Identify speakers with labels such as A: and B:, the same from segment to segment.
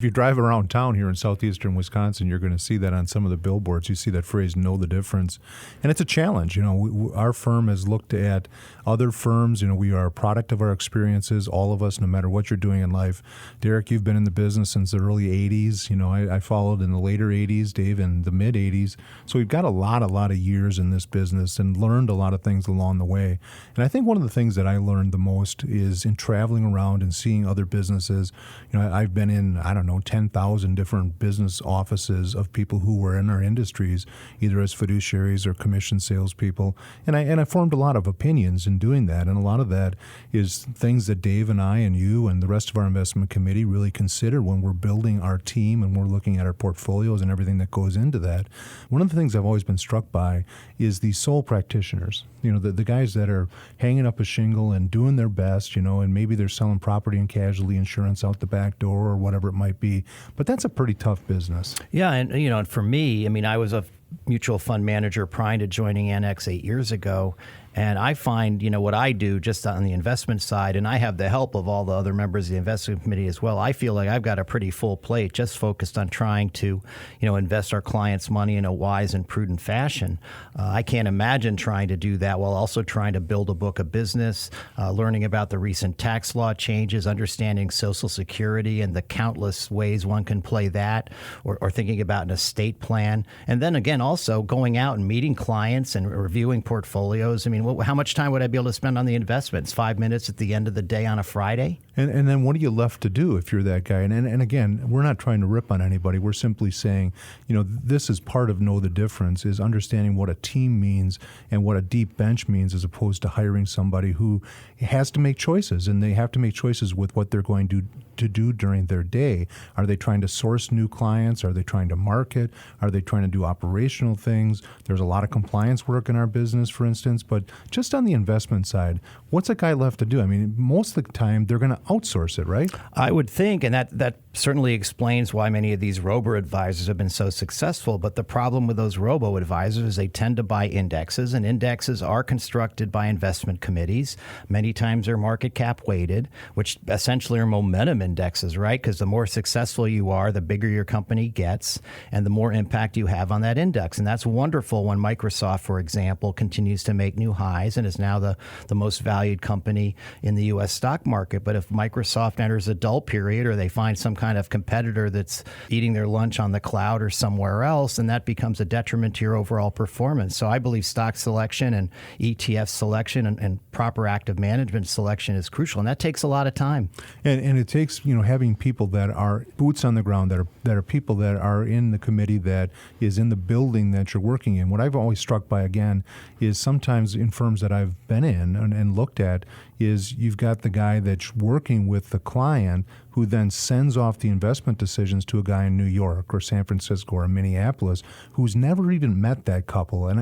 A: If you drive around town here in southeastern Wisconsin, you're going to see that on some of the billboards. You see that phrase, know the difference. And it's a challenge. Our firm has looked at other firms. We are a product of our experiences, all of us, no matter what you're doing in life. Derek, you've been in the business since the early 80s. I followed in the later 80s, Dave in the mid 80s. So we've got a lot of years in this business and learned a lot of things along the way. And I think one of the things that I learned the most is in traveling around and seeing other businesses. I've been in, 10,000 different business offices of people who were in our industries, either as fiduciaries or commission salespeople. And I formed a lot of opinions in doing that. And a lot of that is things that Dave and I and you and the rest of our investment committee really consider when we're building our team and we're looking at our portfolios and everything that goes into that. One of the things I've always been struck by is the sole practitioners. The guys that are hanging up a shingle and doing their best, and maybe they're selling property and casualty insurance out the back door or whatever it might be. But that's a pretty tough business.
B: Yeah, and for me, I was a mutual fund manager prior to joining Annex 8 years ago. And I find, what I do just on the investment side, and I have the help of all the other members of the investment committee as well, I feel like I've got a pretty full plate just focused on trying to, invest our clients' money in a wise and prudent fashion. I can't imagine trying to do that while also trying to build a book of business, learning about the recent tax law changes, understanding Social Security and the countless ways one can play that, or thinking about an estate plan. And then again, also going out and meeting clients and reviewing portfolios. How much time would I be able to spend on the investments? 5 minutes at the end of the day on a Friday?
A: And then what are you left to do if you're that guy? And again, we're not trying to rip on anybody. We're simply saying, this is part of know the difference, is understanding what a team means and what a deep bench means, as opposed to hiring somebody who has to make choices, and they have to make choices with what they're going to do during their day. Are they trying to source new clients? Are they trying to market? Are they trying to do operational things? There's a lot of compliance work in our business, for instance, but just on the investment side, what's a guy left to do? Most of the time, they're going to outsource it, right?
B: I would think, and that certainly explains why many of these robo-advisors have been so successful. But the problem with those robo-advisors is they tend to buy indexes, and indexes are constructed by investment committees. Many times they're market cap weighted, which essentially are momentum indexes, right? Because the more successful you are, the bigger your company gets, and the more impact you have on that index. And that's wonderful when Microsoft, for example, continues to make new highs and is now the most valued company in the U.S. stock market. But if Microsoft enters a dull period, or they find some kind of competitor that's eating their lunch on the cloud or somewhere else, then that becomes a detriment to your overall performance. So I believe stock selection and ETF selection and proper active management selection is crucial, and that takes a lot of time.
A: And it takes having people that are boots on the ground, that are people that are in the committee, that is in the building that you're working in. What I've always struck by, again, is sometimes in firms that I've been in and looked at, is you've got the guy that's working with the client who then sends off the investment decisions to a guy in New York or San Francisco or Minneapolis who's never even met that couple. And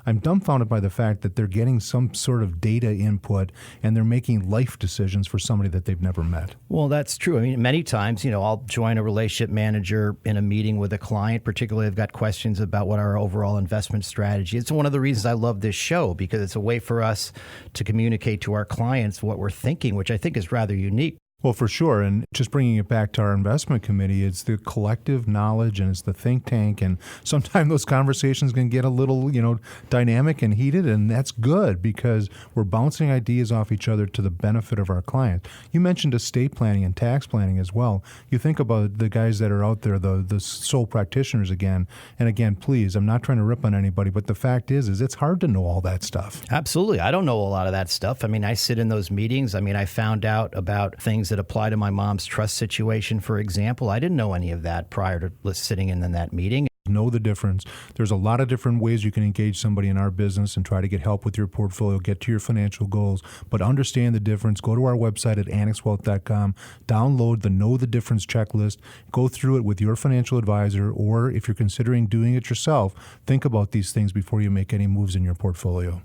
A: I'm dumbfounded by the fact that they're getting some sort of data input and they're making life decisions for somebody that they've never met.
B: Well, that's true. Many times, I'll join a relationship manager in a meeting with a client, particularly if I've got questions about what our overall investment strategy is. It's one of the reasons I love this show, because it's a way for us to communicate to our clients what we're thinking, which I think is rather unique.
A: Well, for sure. And just bringing it back to our investment committee, it's the collective knowledge and it's the think tank. And sometimes those conversations can get a little, dynamic and heated. And that's good because we're bouncing ideas off each other to the benefit of our client. You mentioned estate planning and tax planning as well. You think about the guys that are out there, the sole practitioners again. And again, please, I'm not trying to rip on anybody, but the fact is it's hard to know all that stuff.
B: Absolutely. I don't know a lot of that stuff. I sit in those meetings. I found out about things that apply to my mom's trust situation, for example. I didn't know any of that prior to sitting in that meeting.
A: Know the difference. There's a lot of different ways you can engage somebody in our business and try to get help with your portfolio, get to your financial goals, but understand the difference. Go to our website at annexwealth.com, download the Know the Difference checklist, go through it with your financial advisor, or if you're considering doing it yourself, think about these things before you make any moves in your portfolio.